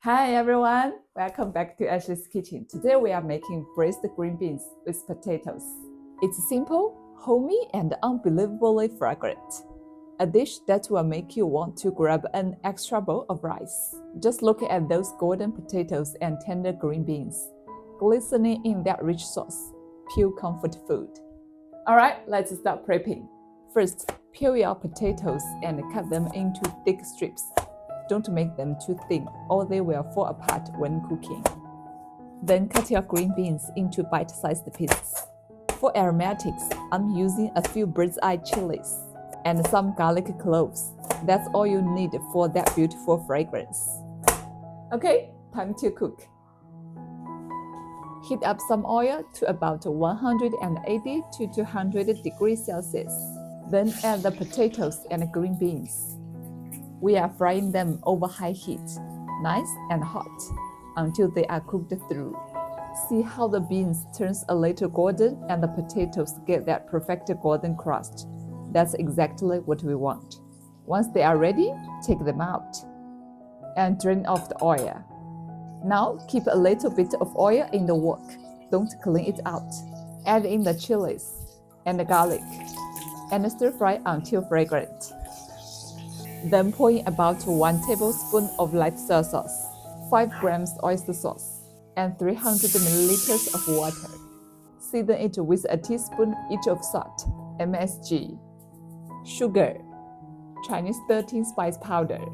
Hi everyone, welcome back to Ashley's Kitchen. Today we are making braised green beans with potatoes. It's simple, homey, and unbelievably fragrant. A dish that will make you want to grab an extra bowl of rice. Just look at those golden potatoes and tender green beans, glistening in that rich sauce. Pure comfort food. Alright, let's start prepping. First, peel your potatoes and cut them into thick strips. Don't make them too thin or they will fall apart when cooking. Then cut your green beans into bite-sized pieces. For aromatics, I'm using a few bird's eye chilies and some garlic cloves. That's all you need for that beautiful fragrance. Okay, time to cook. Heat up some oil to about 180 to 200 degrees Celsius. Then add the potatoes and green beans. We are frying them over high heat, nice and hot, until they are cooked through. See how the beans turns a little golden and the potatoes get that perfect golden crust. That's exactly what we want. Once they are ready, take them out and drain off the oil. Now keep a little bit of oil in the wok. Don't clean it out. Add in the chilies and the garlic and stir fry until fragrant. Then pour in about 1 tablespoon of light soy sauce, 5 grams oyster sauce, and 300 milliliters of water. Season it with a teaspoon each of salt, MSG, sugar, Chinese 13 spice powder.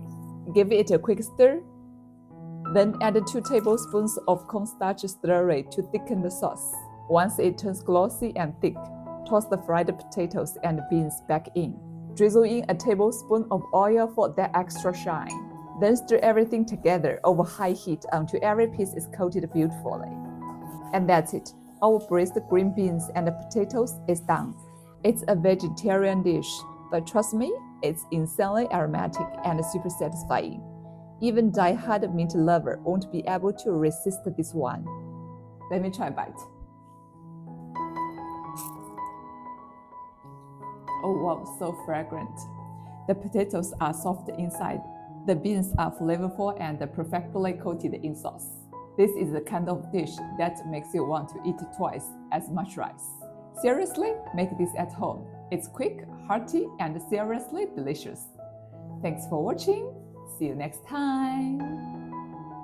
Give it a quick stir. Then add 2 tablespoons of cornstarch slurry to thicken the sauce. Once it turns glossy and thick, toss the fried potatoes and beans back in. Drizzle in a tablespoon of oil for that extra shine. Then stir everything together over high heat until every piece is coated beautifully. And that's it. Our braised green beans and potatoes is done. It's a vegetarian dish, but trust me, it's insanely aromatic and super satisfying. Even die-hard meat lover won't be able to resist this one. Let me try a bite. Oh wow, so fragrant. The potatoes are soft inside. The beans are flavorful and perfectly coated in sauce. This is the kind of dish that makes you want to eat twice as much rice. Seriously, make this at home. It's quick, hearty, and seriously delicious. Thanks for watching. See you next time.